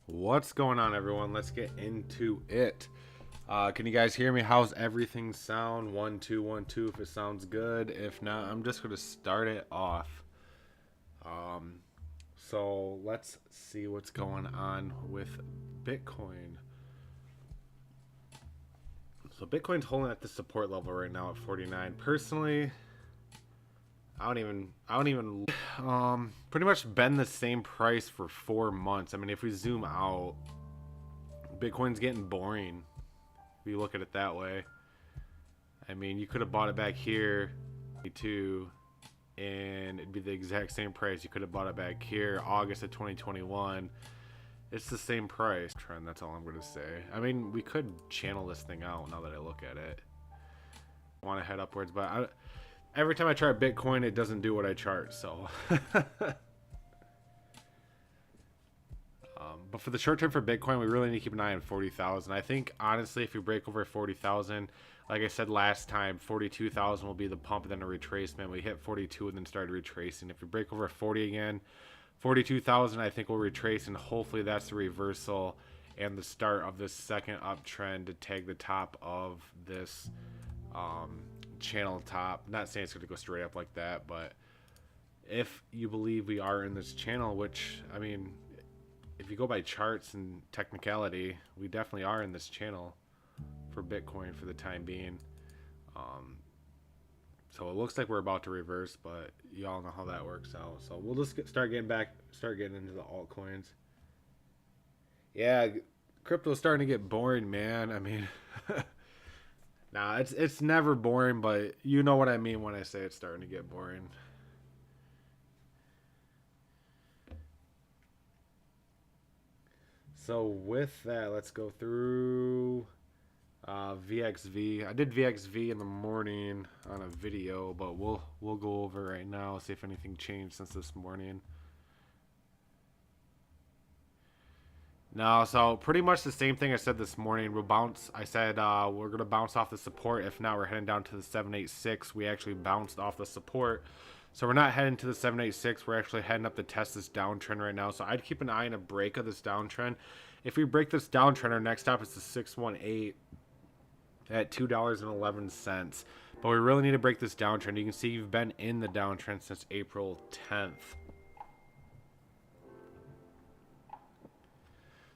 What's going on, everyone? Let's get into it. Can you guys hear me? How's everything sound? 1 2 1 2. If it sounds good. If not, I'm just gonna start it off. Um, so let's see what's going on with Bitcoin. So Bitcoin's holding at the support level right now at 49. Personally, I don't even pretty much been the same price for 4 months. I mean, if we zoom out, Bitcoin's getting boring. If you look at it that way. I mean, you could have bought it back here too, and it'd be the exact same price. You could have bought it back here August of 2021. It's the same price. Trend, that's all I'm going to say. I mean, we could channel this thing out now that I look at it. I want to head upwards, but every time I chart Bitcoin, it doesn't do what I chart, so. But for the short term for Bitcoin, we really need to keep an eye on 40,000. I think, honestly, if we break over 40,000, like I said last time, 42,000 will be the pump and then a retracement. We hit 42 and then started retracing. If we break over 40 again, 42,000, I think we'll retrace, and hopefully that's the reversal and the start of this second uptrend to tag the top of this channel top. Not saying it's going to go straight up like that, but if you believe we are in this channel, which, I mean, if you go by charts and technicality, we definitely are in this channel for Bitcoin for the time being. So it looks like we're about to reverse, but y'all know how that works out. So we'll just start getting into the altcoins. Yeah, crypto's starting to get boring, man. I mean, nah, it's never boring, but you know what I mean when I say it's starting to get boring. So with that, let's go through VXV. I did VXV in the morning on a video, but we'll go over right now, see if anything changed since this morning. No, so pretty much the same thing I said this morning. We'll bounce. I said we're gonna bounce off the support. If not, we're heading down to the 786. We actually bounced off the support, so we're not heading to the 786. We're actually heading up to test this downtrend right now. So I'd keep an eye on a break of this downtrend. If we break this downtrend, our next stop is the 618 at $2.11. But we really need to break this downtrend. You can see you've been in the downtrend since April 10th.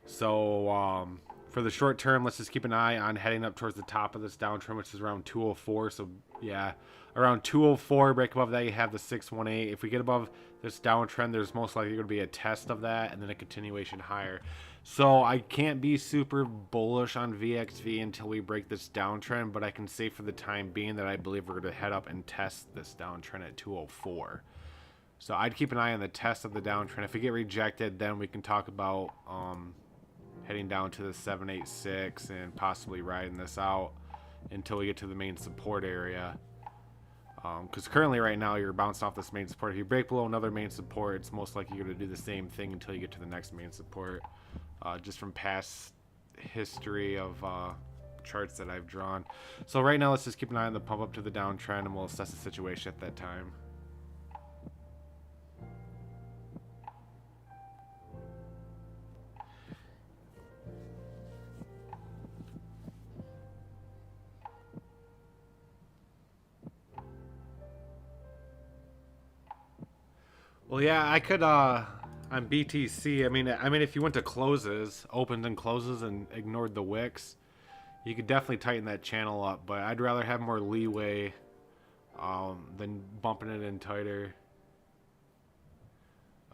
So for the short term, let's just keep an eye on heading up towards the top of this downtrend, which is around 204. So yeah, around 204, break above that, you have the 618. If we get above this downtrend, there's most likely going to be a test of that and then a continuation higher. So I can't be super bullish on VXV until we break this downtrend, but I can say for the time being that I believe we're going to head up and test this downtrend at 204. So I'd keep an eye on the test of the downtrend. If we get rejected, then we can talk about heading down to the 786 and possibly riding this out until we get to the main support area. Because currently right now you're bouncing off this main support. If you break below another main support, it's most likely you're going to do the same thing until you get to the next main support. Just from past history of charts that I've drawn. So right now let's just keep an eye on the pump up to the downtrend, and we'll assess the situation at that time. Well, yeah, I could on BTC. I mean, if you went to closes, opened and closes, and ignored the wicks, you could definitely tighten that channel up. But I'd rather have more leeway than bumping it in tighter.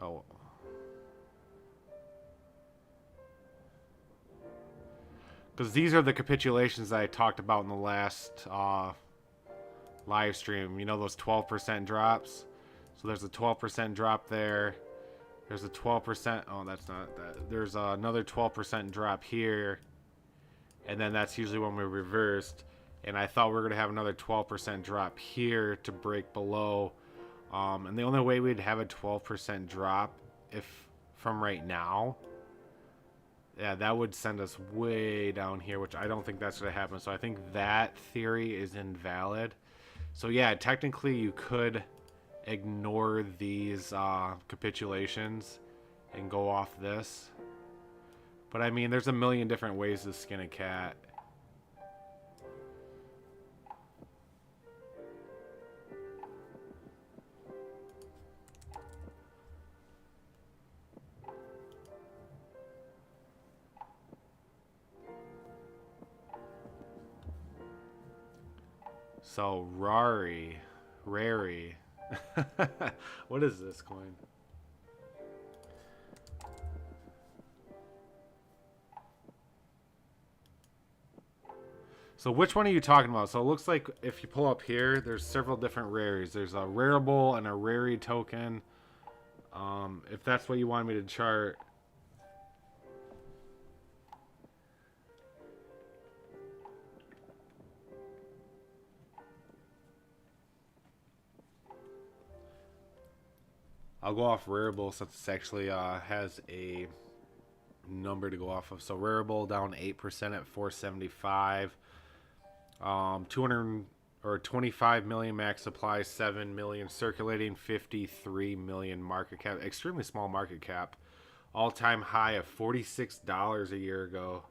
Oh, because these are the capitulations that I talked about in the last live stream. You know, those 12% drops. So there's a 12% drop there. There's a 12%. Oh, that's not that. There's another 12% drop here. And then that's usually when we reversed. And I thought we were going to have another 12% drop here to break below. And the only way we'd have a 12% drop if from right now, yeah, that would send us way down here, which I don't think that's going to happen. So I think that theory is invalid. So yeah, technically you could ignore these capitulations and go off this, But I mean, there's a million different ways to skin a cat. So Rari. What is this coin? So which one are you talking about? So it looks like if you pull up here, there's several different rares. There's a rareable and a rarey token. If that's what you want me to chart. I'll go off rareable since it's actually has a number to go off of. So rareable down 8% at 475. 200 or 25 million max supply, 7 million circulating, 53 million market cap. Extremely small market cap. All-time high of $46 a year ago.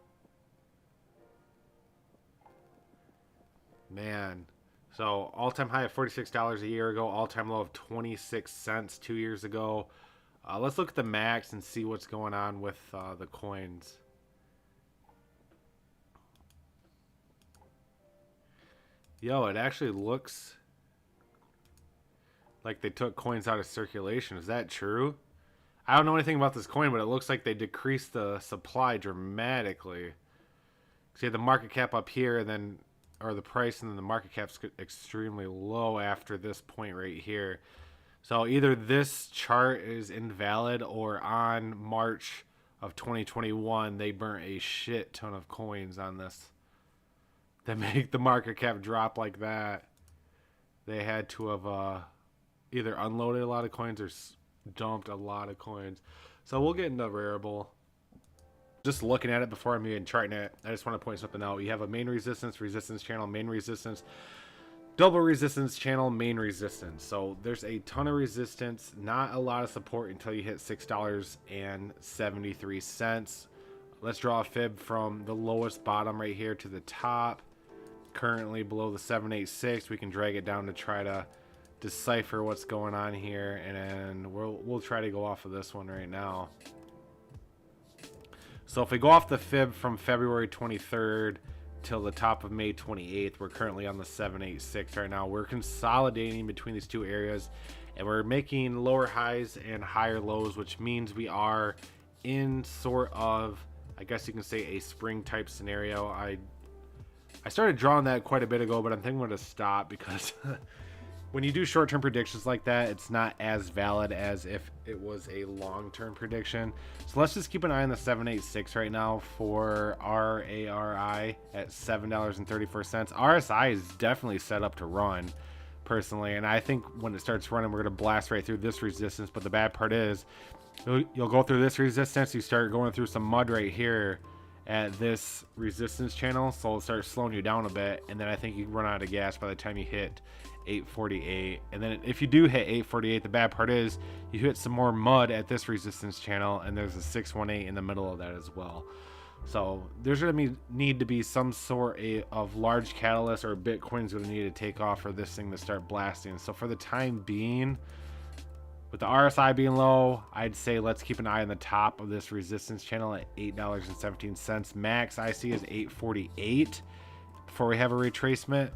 Man. So all-time high of $46 a year ago. All-time low of 26 cents 2 years ago. Let's look at the max and see what's going on with the coins. Yo, it actually looks like they took coins out of circulation. Is that true? I don't know anything about this coin, but it looks like they decreased the supply dramatically. So you have the market cap up here, and then, or the price, and then the market cap's extremely low after this point right here. So either this chart is invalid, or on March of 2021, they burnt a shit ton of coins on this. That make the market cap drop like that. They had to have either unloaded a lot of coins or dumped a lot of coins. So we'll get into rareable. Just looking at it before I'm even charting it, I just want to point something out. You have a main resistance channel, main resistance, double resistance channel, main resistance. So there's a ton of resistance, not a lot of support until you hit $6.73. Let's draw a fib from the lowest bottom right here to the top. Currently below the 786. We can drag it down to try to decipher what's going on here, and then we'll try to go off of this one right now. So if we go off the fib from February 23rd till the top of May 28th, we're currently on the 786 right now. We're consolidating between these two areas, and we're making lower highs and higher lows, which means we are in sort of, I guess you can say, a spring type scenario. I started drawing that quite a bit ago, but I'm thinking I'm going to stop because when you do short-term predictions like that, it's not as valid as if it was a long-term prediction. So let's just keep an eye on the 786 right now for RARI at $7.34. RSI is definitely set up to run, personally, and I think when it starts running, we're going to blast right through this resistance. But the bad part is you'll go through this resistance, you start going through some mud right here at this resistance channel, so it'll start slowing you down a bit, and then I think you run out of gas by the time you hit 848. And then if you do hit 848, the bad part is you hit some more mud at this resistance channel, and there's a 618 in the middle of that as well. So there's going to need to be some sort of large catalyst, or Bitcoin's going to need to take off for this thing to start blasting. So for the time being, with the RSI being low, I'd say let's keep an eye on the top of this resistance channel at $8.17. Max I see is 848 before we have a retracement.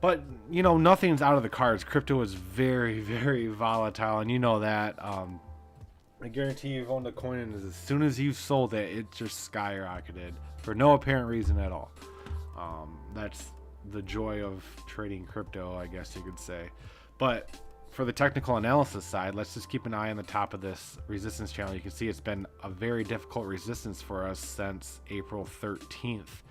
But, you know, nothing's out of the cards. Crypto is very, very volatile, and you know that. I guarantee you've owned a coin, and as soon as you've sold it, it just skyrocketed for no apparent reason at all. That's the joy of trading crypto, I guess you could say. But for the technical analysis side, let's just keep an eye on the top of this resistance channel. You can see it's been a very difficult resistance for us since April 13th.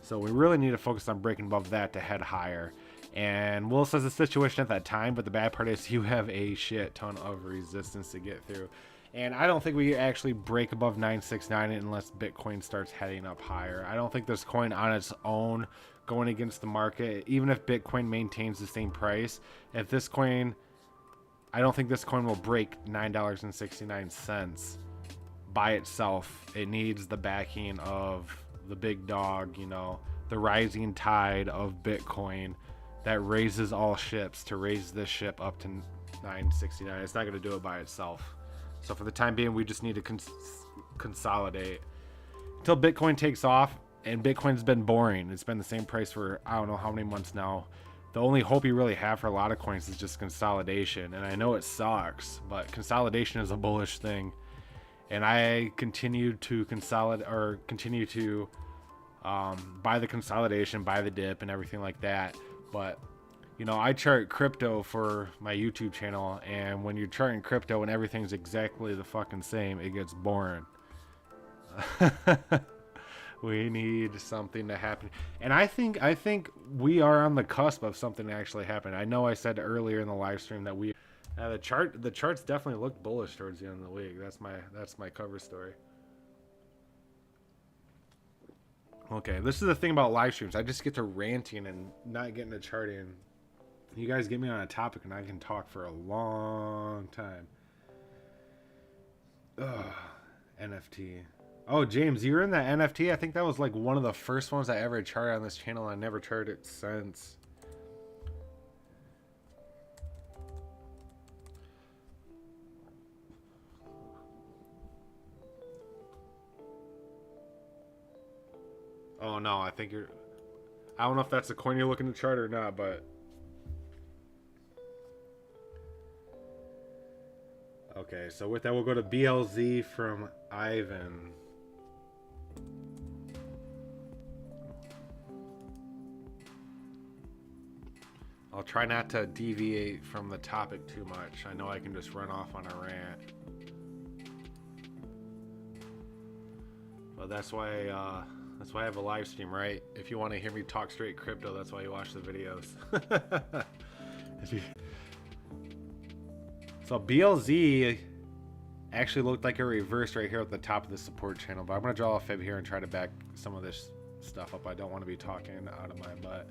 So we really need to focus on breaking above that to head higher. And Will says the situation at that time, but the bad part is you have a shit ton of resistance to get through. And I don't think we actually break above 969 unless Bitcoin starts heading up higher. I don't think this coin on its own going against the market, even if Bitcoin maintains the same price, if this coin, I don't think this coin will break $9.69 by itself. It needs the backing of the big dog, you know, the rising tide of Bitcoin that raises all ships to raise this ship up to 969. It's not going to do it by itself. So for the time being, we just need to consolidate until Bitcoin takes off. And Bitcoin's been boring. It's been the same price for I don't know how many months now. The only hope you really have for a lot of coins is just consolidation. And I know it sucks, but consolidation is a bullish thing. And I continue to consolidate, or continue to buy the consolidation, buy the dip and everything like that. But you know, I chart crypto for my YouTube channel, and when you're charting crypto and everything's exactly the fucking same, it gets boring. We need something to happen, and I think we are on the cusp of something to actually happen. I know I said earlier in the live stream that we the charts definitely look bullish towards the end of the week. That's my cover story. Okay, this is the thing about live streams. I just get to ranting and not getting to charting. You guys get me on a topic and I can talk for a long time. Ugh, NFT. Oh, James, you were in that NFT? I think that was like one of the first ones I ever charted on this channel. I never charted it since. Oh no, I think you're... I don't know if that's the coin you're looking to chart or not, but... Okay, so with that we'll go to BLZ from Ivan. I'll try not to deviate from the topic too much. I know I can just run off on a rant. But that's why I have a live stream, right? If you want to hear me talk straight crypto, that's why you watch the videos. So BLZ actually looked like a reverse right here at the top of the support channel, but I'm going to draw a fib here and try to back some of this stuff up. I don't want to be talking out of my butt.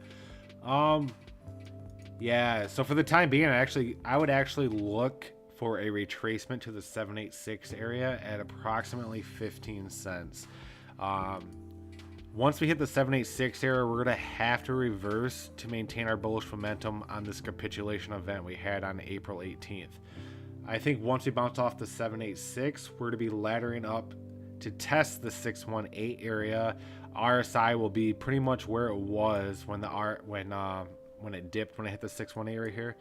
Yeah, so for the time being, I would actually look for a retracement to the 786 area at approximately 15 cents. Once we hit the 786 area, we're going to have to reverse to maintain our bullish momentum on this capitulation event we had on April 18th. I think once we bounce off the 786, we're to be laddering up to test the 618 area. RSI will be pretty much where it was when it dipped, when it hit the 618 area here.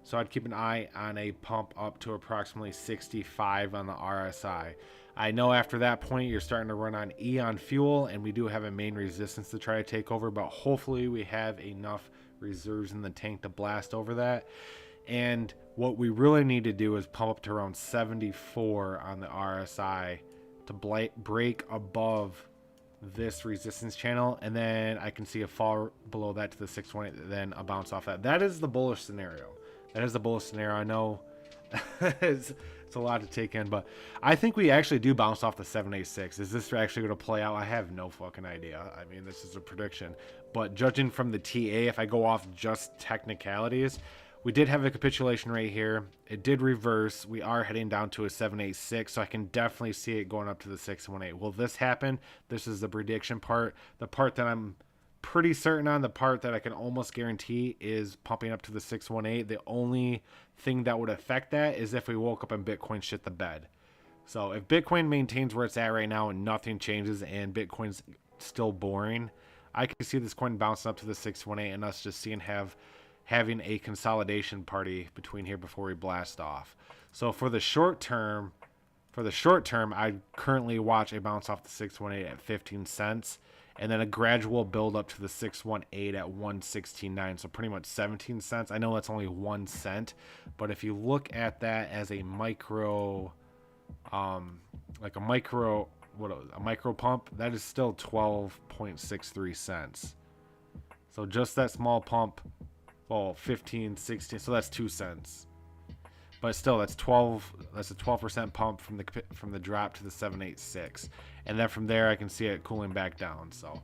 So I'd keep an eye on a pump up to approximately 65 on the RSI. I know after that point you're starting to run on Eon fuel, and we do have a main resistance to try to take over, but hopefully we have enough reserves in the tank to blast over that. And what we really need to do is pump up to around 74 on the RSI to break above this resistance channel, and then I can see a fall below that to the 618, then a bounce off that. That is the bullish scenario. That is the bullish scenario. I know it's a lot to take in, but I think we actually do bounce off the 786. Is this actually going to play out? I have no fucking idea. I mean, this is a prediction, but judging from the TA, if I go off just technicalities, we did have a capitulation right here. It did reverse. We are heading down to a 786, so I can definitely see it going up to the 618. Will this happen? This is the prediction part. The part that I'm pretty certain on, the part that I can almost guarantee, is pumping up to the 618. The only thing that would affect that is if we woke up and Bitcoin shit the bed. So if Bitcoin maintains where it's at right now and nothing changes and Bitcoin's still boring, I can see this coin bouncing up to the 618 and us just seeing having a consolidation party between here before we blast off. So for the short term, I currently watch a bounce off the 618 at 15 cents, and then a gradual build up to the 618 at 116.9, so pretty much 17 cents. I know that's only 1 cent, but if you look at that as a micro, like a micro pump, that is still 12.63 cents. So just that small pump, well, 15, 16, so that's 2 cents. But still, that's a 12% pump from the drop to the 786. And then from there, I can see it cooling back down. So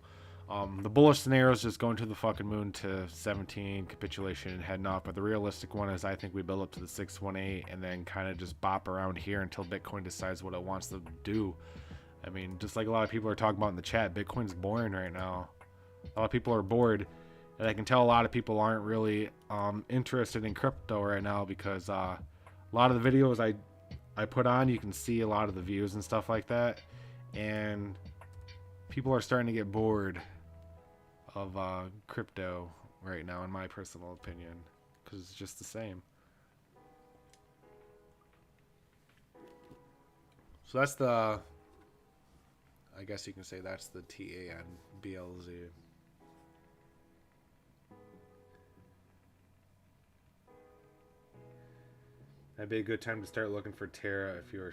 The bullish scenario is just going to the fucking moon to 17, capitulation and heading up. But the realistic one is I think we build up to the 618 and then kind of just bop around here until Bitcoin decides what it wants to do. I mean, just like a lot of people are talking about in the chat, Bitcoin's boring right now. A lot of people are bored. And I can tell a lot of people aren't really interested in crypto right now because a lot of the videos I put on, you can see a lot of the views and stuff like that. And people are starting to get bored of crypto right now, in my personal opinion, because it's just the same. So that's the, I guess you can say that's the TA on BLZ. That'd be a good time to start looking for Terra if you were.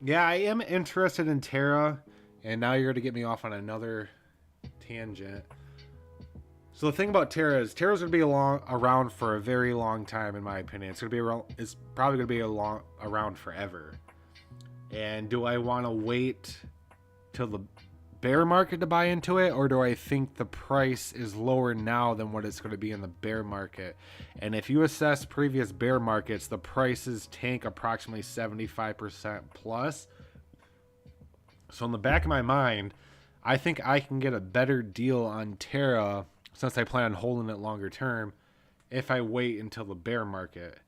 Yeah, I am interested in Terra, and now you're going to get me off on another tangent. So the thing about Terra is Terra's going to be around for a very long time, in my opinion. It's going to be around. It's probably going to be around forever. And do I want to wait till the bear market to buy into it, or do I think the price is lower now than what it's going to be in the bear market? And if you assess previous bear markets, the prices tank approximately 75% plus. So in the back of my mind, I think I can get a better deal on Terra, since I plan on holding it longer term, if I wait until the bear market.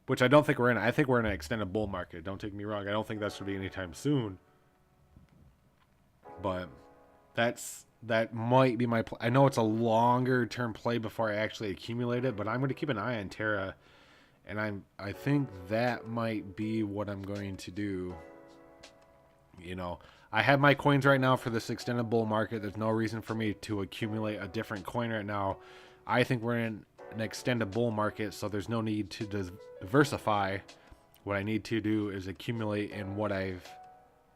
Which I don't think we're in. I think we're in an extended bull market. Don't take me wrong. I don't think that's going to be anytime soon. But that might be my I know it's a longer term play before I actually accumulate it, but I'm going to keep an eye on Terra, and I think that might be what I'm going to do. You know, I have my coins right now for this extended bull market. There's no reason for me to accumulate a different coin right now. I think we're in an extended bull market, so there's no need to diversify. What I need to do is accumulate in what I've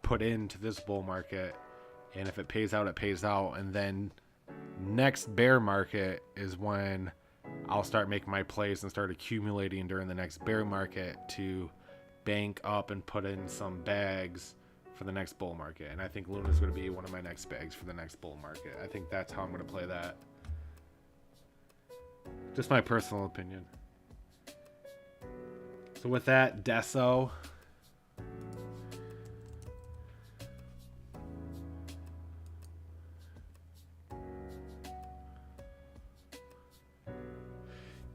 put into this bull market. And if it pays out, it pays out. And then next bear market is when I'll start making my plays and start accumulating during the next bear market to bank up and put in some bags for the next bull market. And I think Luna's going to be one of my next bags for the next bull market. I think that's how I'm going to play that. Just my personal opinion. So with that, Deso.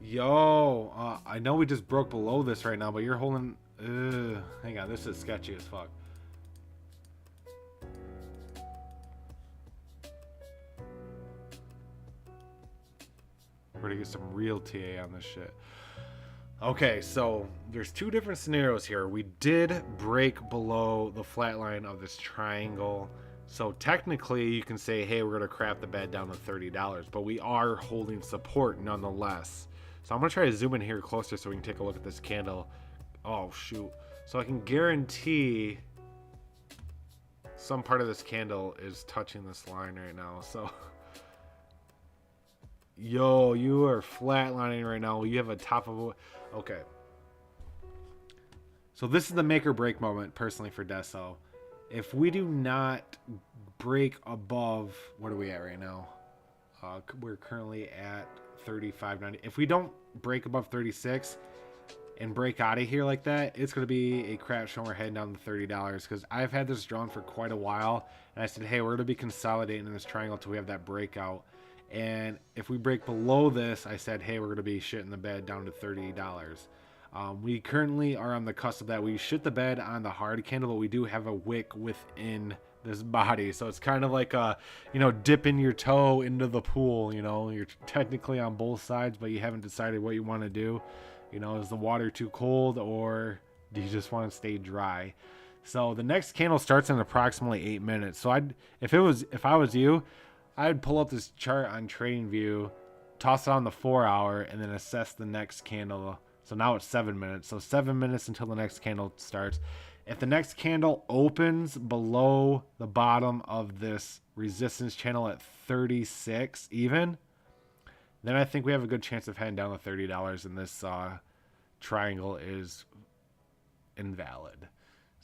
Yo, I know we just broke below this right now, but you're holding... hang on, this is sketchy as fuck. We're gonna get some real TA on this shit. Okay, so there's two different scenarios here. We did break below the flat line of this triangle. So technically you can say, hey, we're gonna crap the bed down to $30, but we are holding support nonetheless. So I'm going to try to zoom in here closer so we can take a look at this candle. Oh, shoot. So I can guarantee some part of this candle is touching this line right now. So, yo, you are flatlining right now. You have a top of... Okay. So this is the make or break moment, personally, for Deso. If we do not break above... What are we at right now? We're currently at 35.90. If we don't break above 36 and break out of here like that, it's going to be a crap show. We're heading down to $30 because I've had this drawn for quite a while, and I said, hey, we're going to be consolidating in this triangle until we have that breakout. And if we break below this, I said, hey, we're going to be shitting the bed down to $30. We currently are on the cusp of that. We shit the bed on the hard candle, but we do have a wick within this body, so it's kind of like dipping your toe into the pool. You're technically on both sides, but you haven't decided what you want to do. Is the water too cold, or do you just want to stay dry? So the next candle starts in approximately 8 minutes. So if I was you, I'd pull up this chart on TradingView, toss it on the 4 hour, and then assess the next candle. So now it's 7 minutes. So 7 minutes until the next candle starts. If the next candle opens below the bottom of this resistance channel at 36 even, then I think we have a good chance of heading down to $30, and this triangle is invalid.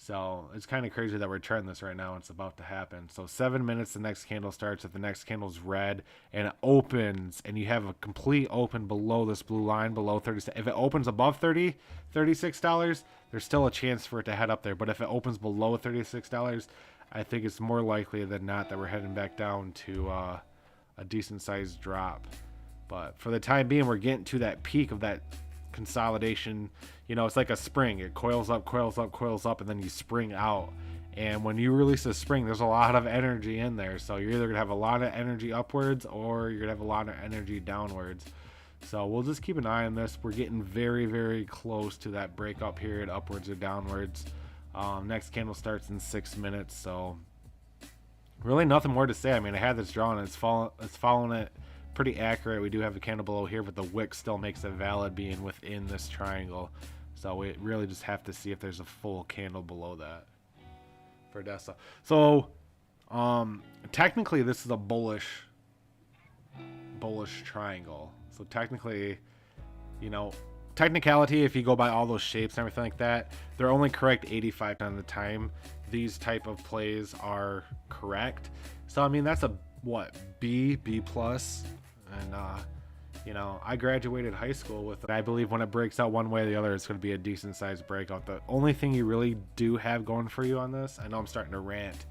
So it's kind of crazy that we're charting this right now. It's about to happen. So 7 minutes, the next candle starts. If the next candle's red and it opens, and you have a complete open below this blue line, below 30, if it opens above $36, there's still a chance for it to head up there. But if it opens below $36, I think it's more likely than not that we're heading back down to a decent sized drop. But for the time being, we're getting to that peak of that consolidation. You know, it's like a spring. It coils up, coils up, coils up, and then you spring out. And when you release a spring, there's a lot of energy in there. So you're either going to have a lot of energy upwards, or you're going to have a lot of energy downwards. So we'll just keep an eye on this. We're getting very, very close to that breakout period, upwards or downwards. Next candle starts in 6 minutes. So really nothing more to say. I mean, I had this drawn. It's following it pretty accurate. We do have a candle below here, but the wick still makes it valid being within this triangle. So we really just have to see if there's a full candle below that for DESA. So technically this is a bullish triangle. So technically, you know, technicality, if you go by all those shapes and everything like that, they're only correct 85% of the time. These type of plays are correct. So I mean, that's a B plus. And you know, I graduated high school with it. I believe when it breaks out one way or the other, it's going to be a decent sized breakout. The only thing you really do have going for you on this, I know I'm starting to rant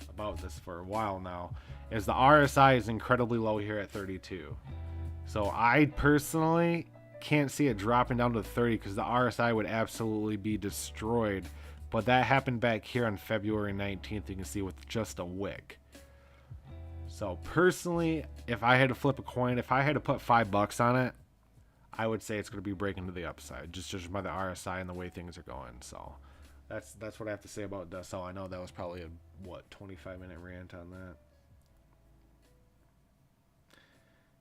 about this for a while now, is the RSI is incredibly low here at 32. So I personally can't see it dropping down to 30, because the RSI would absolutely be destroyed. But that happened back here on February 19th. You can see with just a wick. So personally, if I had to flip a coin, if I had to put $5 on it, I would say it's going to be breaking to the upside, just by the RSI and the way things are going. So that's what I have to say about that. So I know that was probably a 25-minute rant on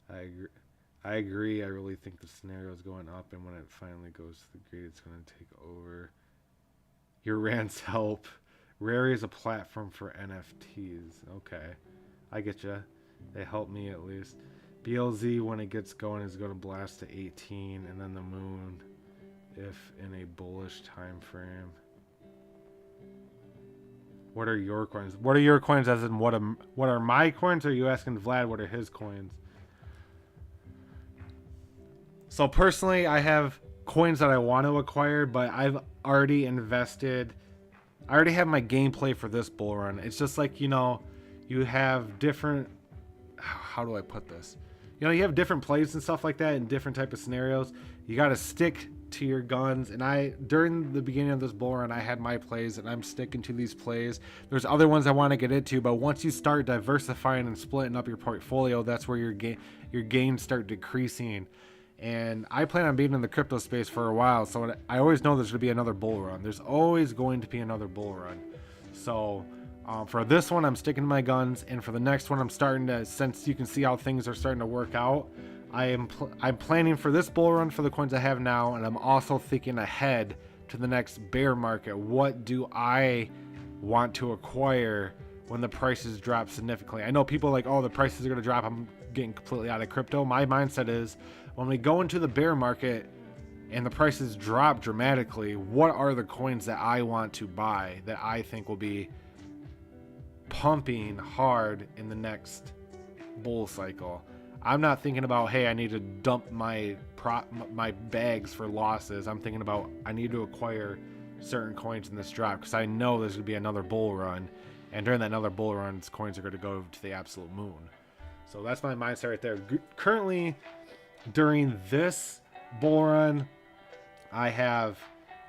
that. I agree. I really think the scenario is going up, and when it finally goes to the grid, it's going to take over. Your rants help. Rary is a platform for NFTs. Okay. I get you. They help me at least. BLZ, when it gets going, is going to blast to 18, and then the moon, if in a bullish time frame. What are your coins? What are your coins? As in, what are my coins? Or are you asking Vlad what are his coins? So personally, I have coins that I want to acquire, but I've already invested. I already have my gameplay for this bull run. It's just like, you know, you have different, how do I put this? You know, you have different plays and stuff like that in different type of scenarios. You got to stick to your guns. And during the beginning of this bull run, I had my plays, and I'm sticking to these plays. There's other ones I want to get into, but once you start diversifying and splitting up your portfolio, that's where your gains start decreasing. And I plan on being in the crypto space for a while, so I always know there's going to be another bull run. There's always going to be another bull run. So for this one, I'm sticking to my guns, and for the next one, I'm starting to, since you can see how things are starting to work out, I'm planning for this bull run for the coins I have now, and I'm also thinking ahead to the next bear market. What do I want to acquire when the prices drop significantly? I know people are like, oh, the prices are going to drop, I'm getting completely out of crypto. My mindset is, when we go into the bear market and the prices drop dramatically, what are the coins that I want to buy that I think will be pumping hard in the next bull cycle? I'm not thinking about, hey, I need to dump my bags for losses. I'm thinking about, I need to acquire certain coins in this drop, because I know there's going to be another bull run, and during that another bull run, coins are going to go to the absolute moon. So that's my mindset right there. Currently, during this bull run, I have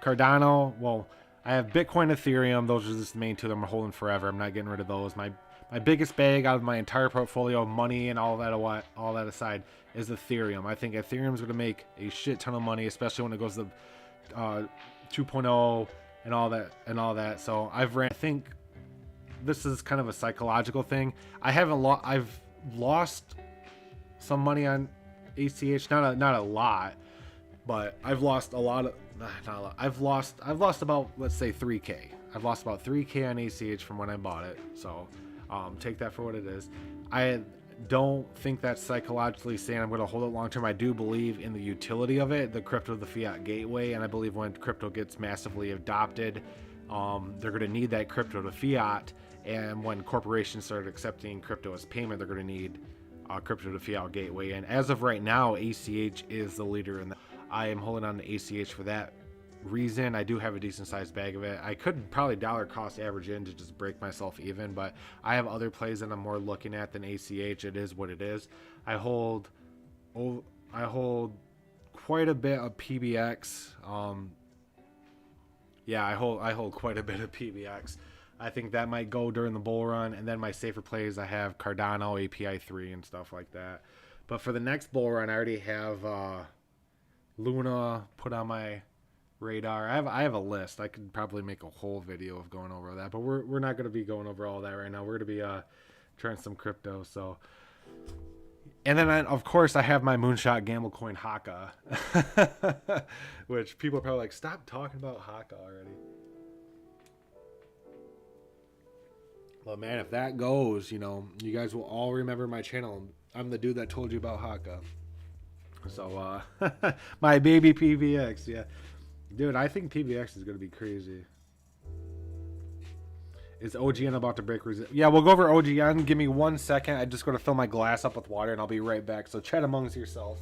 Cardano. Well, I have Bitcoin, Ethereum. Those are just the main two that I'm holding forever. I'm not getting rid of those. My biggest bag out of my entire portfolio of money and all that aside is Ethereum. I think Ethereum is going to make a shit ton of money, especially when it goes to 2.0 and all that. So I think this is kind of a psychological thing. I've lost some money on ACH, not a lot, but I've lost a lot of, not a lot. I've lost about, let's say, 3K. I've lost about 3K on ACH from when I bought it. So take that for what it is. I don't think that's psychologically saying I'm going to hold it long term. I do believe in the utility of it, the crypto, the fiat gateway, and I believe when crypto gets massively adopted, They're going to need that crypto to fiat, and when corporations start accepting crypto as payment, they're going to need crypto to fiat gateway. And as of right now, ACH is the leader in that. I am holding on to ACH for that reason. I do have a decent sized bag of it. I could probably dollar cost average in to just break myself even, but I have other plays that I'm more looking at than ACH. It is what it is. I hold quite a bit of PBX. Yeah, I hold quite a bit of PBX. I think that might go during the bull run, and then my safer plays, I have Cardano, API3, and stuff like that. But for the next bull run, I already have Luna put on my radar. I have a list. I could probably make a whole video of going over that, but we're not going to be going over all that right now. We're going to be trying some crypto. So, and then of course I have my moonshot gamble coin Haka, which people are probably like, stop talking about Haka already. Well, man, if that goes, you guys will all remember my channel. I'm the dude that told you about Haka. So, my baby PBX, yeah. Dude, I think PBX is going to be crazy. Is OGN about to break resist? Yeah, we'll go over OGN. Give me 1 second. I just got to fill my glass up with water, and I'll be right back. So chat amongst yourselves.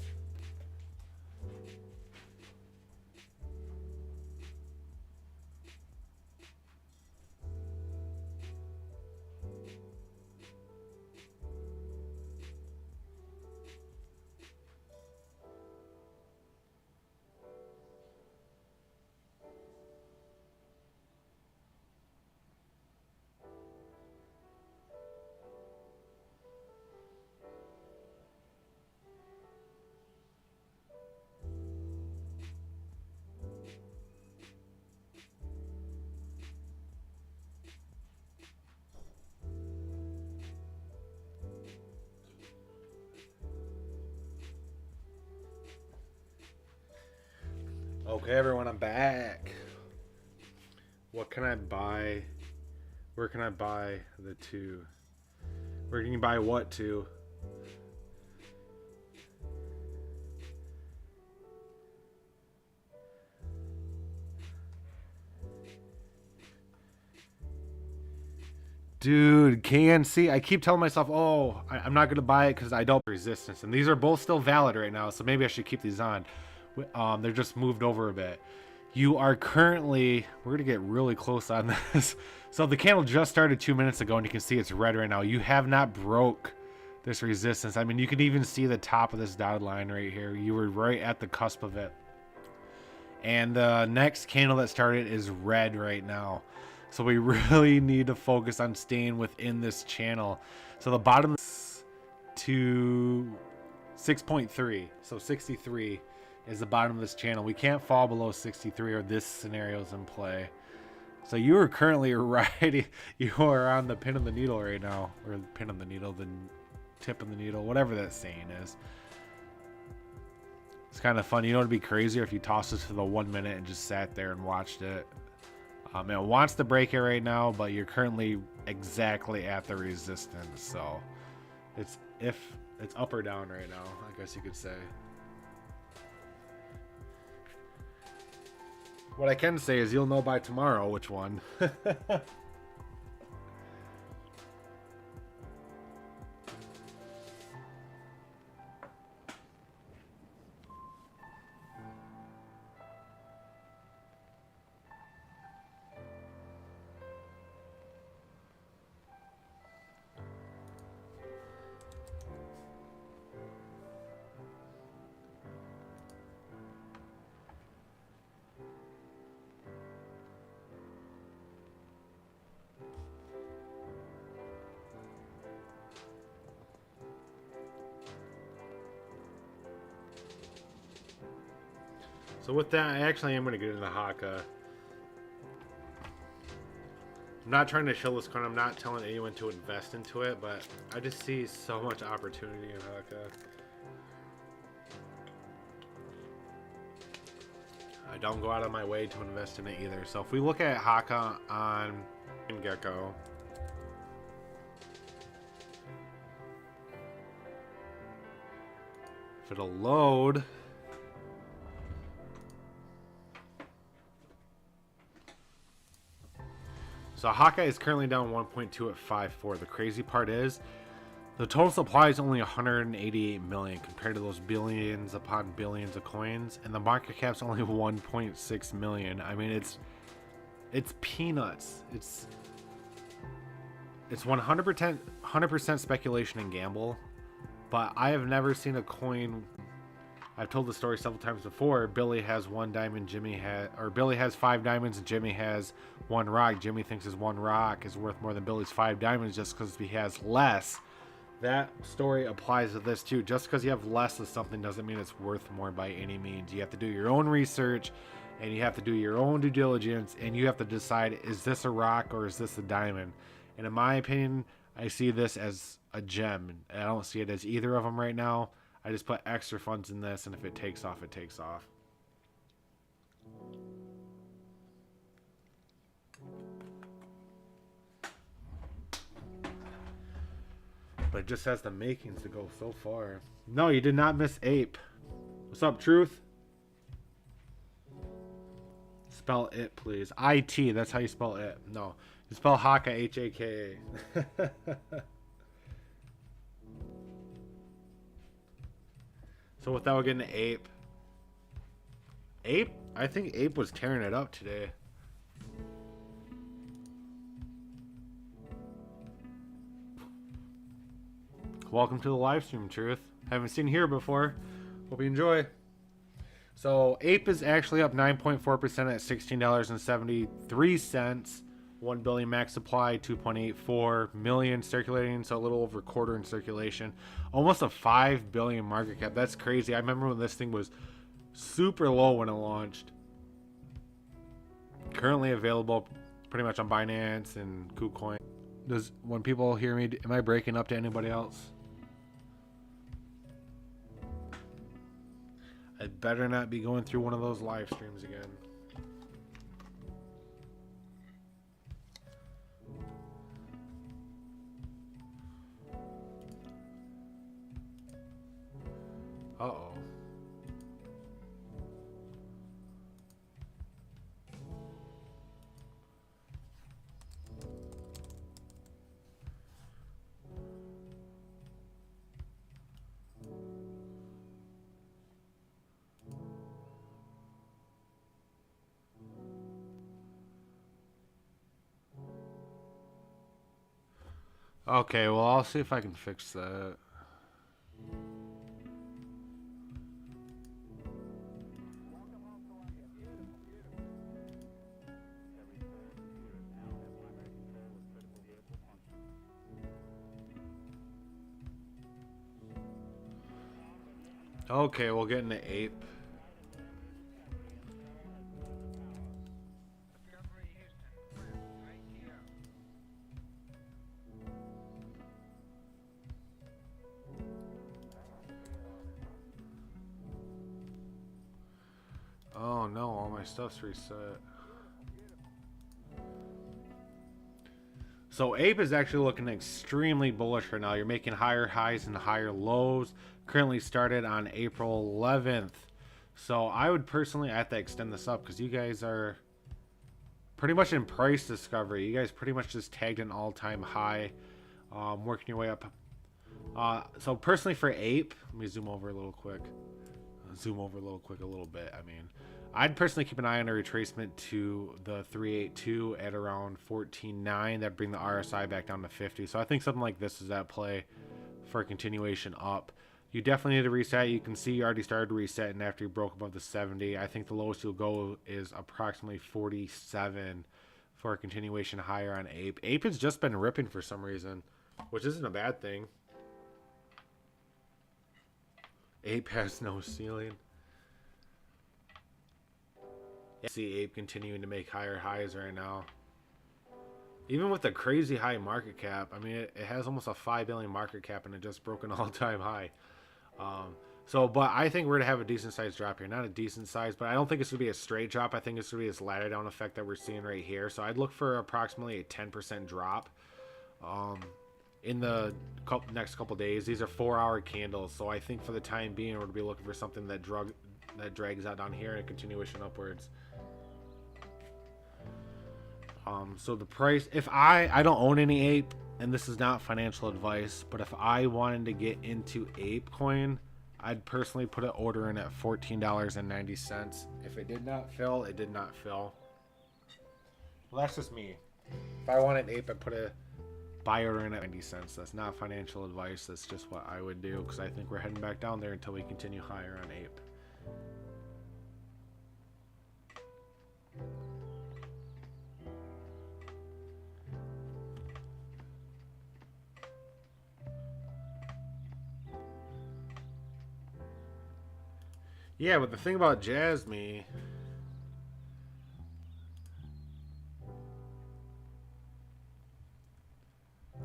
Okay, everyone, I'm back. What can I buy? Where can I buy the two? Where can you buy what two? Dude, KNC, I keep telling myself, oh, I'm not going to buy it because I don't resistance. And these are both still valid right now, so maybe I should keep these on. They're just moved over a bit. You are currently, we're going to get really close on this. So the candle just started 2 minutes ago, and you can see it's red right now. You have not broke this resistance. I mean, you can even see the top of this dotted line right here. You were right at the cusp of it. And the next candle that started is red right now. So we really need to focus on staying within this channel. So the bottom to 6.3. So 63 is the bottom of this channel. We can't fall below 63 or this scenario is in play. So you are currently right. You are on the pin of the needle right now. Or the pin of the needle, the tip of the needle, whatever that saying is. It's kind of fun. You know, it'd be crazier if you tossed it to the 1 minute and just sat there and watched it. It wants to break it right now, but you're currently exactly at the resistance. So it's up or down right now, I guess you could say. What I can say is you'll know by tomorrow which one. So with that, I actually am going to get into Haka. I'm not trying to shill this coin. I'm not telling anyone to invest into it, but I just see so much opportunity in Haka. I don't go out of my way to invest in it either. So if we look at Haka on Gecko, if it'll load. So Hawkeye is currently down 1.2 at 5.4. The crazy part is the total supply is only 188 million compared to those billions upon billions of coins, and the market cap's only 1.6 million. I mean, it's peanuts. It's 100% speculation and gamble, but I have never seen a coin. I've told the story several times before. Billy has 1 diamond, Billy has 5 diamonds and Jimmy has 1 rock. Jimmy thinks his 1 rock is worth more than Billy's 5 diamonds just because he has less. That story applies to this too. Just because you have less of something doesn't mean it's worth more by any means. You have to do your own research and you have to do your own due diligence, and you have to decide, is this a rock or is this a diamond? And in my opinion, I see this as a gem. I don't see it as either of them right now. I just put extra funds in this, and if it takes off, it takes off. But it just has the makings to go so far. No, you did not miss Ape. What's up, Truth? Spell it, please. I-T, that's how you spell it. No, you spell Haka, H-A-K-A. So without getting to Ape. Ape? I think Ape was tearing it up today. Welcome to the live stream, Truth. Haven't seen here before. Hope you enjoy. So Ape is actually up 9.4% at $16.73. 1 billion max supply, 2.84 million circulating, so a little over a quarter in circulation. Almost a 5 billion market cap. That's crazy. I remember when this thing was super low when it launched. Currently available pretty much on Binance and KuCoin. When people hear me, am I breaking up to anybody else? I better not be going through one of those live streams again. Uh-oh. Okay, well, I'll see if I can fix that. Okay, we'll get into Ape. Oh no, all my stuff's reset. So Ape is actually looking extremely bullish right now. You're making higher highs and higher lows. Currently started on April 11th. So I would personally have to extend this up because you guys are pretty much in price discovery. You guys pretty much just tagged an all-time high, working your way up. So personally for Ape, let me zoom over a little quick. A little bit. I mean, I'd personally keep an eye on a retracement to the 382 at around 14.9. That'd bring the RSI back down to 50. So I think something like this is at play for a continuation up. You definitely need to reset. You can see you already started resetting after you broke above the 70. I think the lowest you'll go is approximately 47 for a continuation higher on Ape. Ape has just been ripping for some reason, which isn't a bad thing. Ape has no ceiling. I see Ape continuing to make higher highs right now. Even with the crazy high market cap, I mean, it has almost a 5 billion market cap and it just broke an all-time high. But I think we're going to have a decent sized drop here. Not a decent size, but I don't think it's going to be a straight drop. I think it's going to be this ladder down effect that we're seeing right here. So I'd look for approximately a 10% drop in the next couple days. These are 4-hour candles. So I think for the time being, we're going to be looking for something that drags out down here and a continuation upwards. So the price, if I don't own any ape, and this is not financial advice, but if I wanted to get into ape coin, I'd personally put an order in at $14.90. If it did not fill, it did not fill. Well, that's just me. If I wanted ape, I'd put a buy order in at 90 cents. That's not financial advice. That's just what I would do, because I think we're heading back down there until we continue higher on ape. Yeah, but the thing about Jasmy,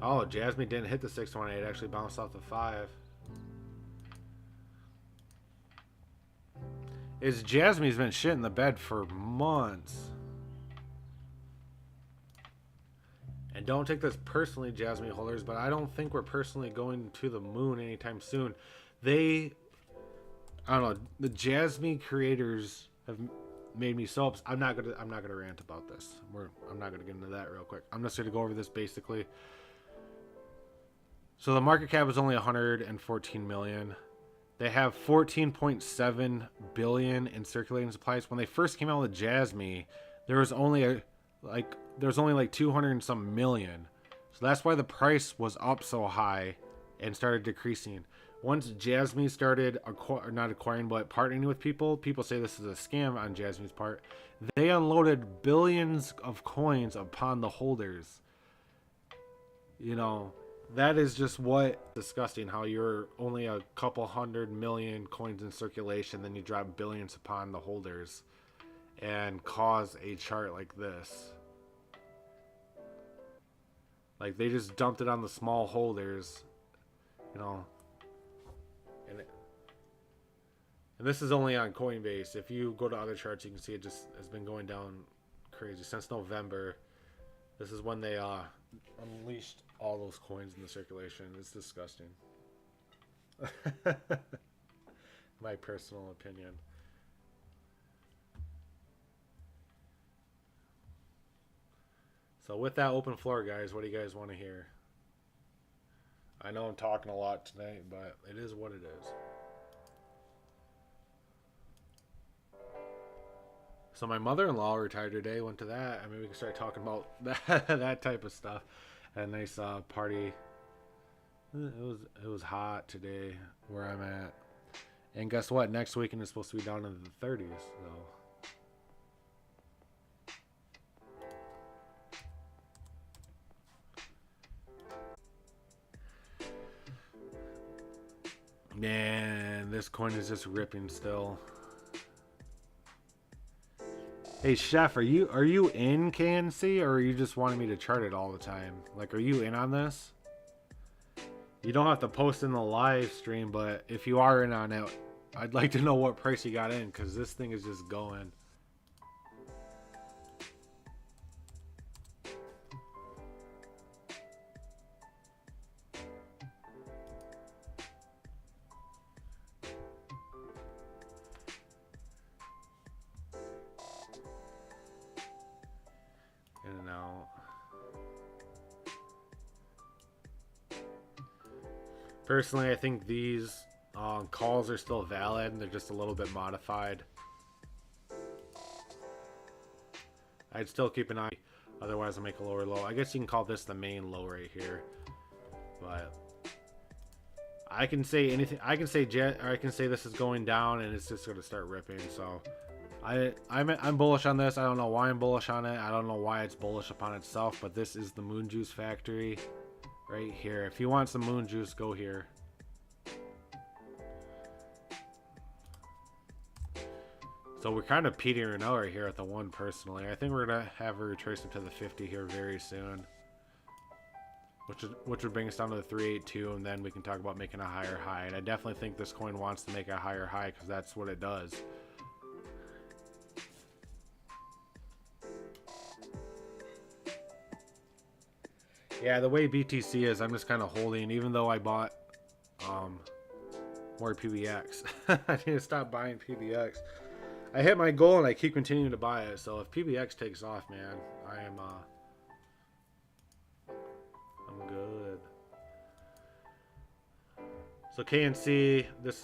oh, Jasmy didn't hit the 618. It actually bounced off the 5. Jasmy's been shit in the bed for months. And don't take this personally, Jasmy holders, but I don't think we're personally going to the moon anytime soon. I don't know. The Jasmy creators have made me so upset. I'm not gonna rant about this. I'm not gonna get into that real quick. I'm just gonna go over this basically. So the market cap is only 114 million. They have 14.7 billion in circulating supplies. When they first came out with Jasmy, there was only like 200 and some million. So that's why the price was up so high and started decreasing. Once Jasmy started not acquiring but partnering with people say this is a scam on Jasmy's part. They unloaded billions of coins upon the holders. You know, that is just what disgusting, how you're only a couple 100 million coins in circulation, then you drop billions upon the holders and cause a chart like this. Like, they just dumped it on the small holders, you know. And this is only on Coinbase. If you go to other charts, you can see it just has been going down crazy since November. This is when they unleashed all those coins in the circulation. It's disgusting. My personal opinion. So with that open floor, guys, what do you guys want to hear? I know I'm talking a lot tonight, but it is what it is. So my mother-in-law retired today. Went to that. I mean, we can start talking about that type of stuff. Had a nice party. It was hot today where I'm at. And guess what? Next weekend is supposed to be down in the 30s. So. Man, this coin is just ripping still. Hey Chef, are you in KNC, or are you just wanting me to chart it all the time? Like, are you in on this? You don't have to post in the live stream, but if you are in on it, I'd like to know what price you got in, because this thing is just going. In and out. Personally, I think these calls are still valid. They're just a little bit modified. I'd still keep an eye. Otherwise, I'll make a lower low. I guess you can call this the main low right here. But I can say anything. I can say this is going down, and it's just going to start ripping. So I'm bullish on this. I don't know why I'm bullish on it. I don't know why it's bullish upon itself. But this is the Moon Juice Factory right here. If you want some moon juice, go here. So we're kind of petering out right here at the 1 personally. I think we're going to have a retracement to the 50 here very soon. Which would bring us down to the 382, and then we can talk about making a higher high. And I definitely think this coin wants to make a higher high, because that's what it does. Yeah, the way BTC is, I'm just kind of holding, even though I bought more PBX. I need to stop buying PBX. I hit my goal and I keep continuing to buy it. So if PBX takes off, man, I am So KNC, this is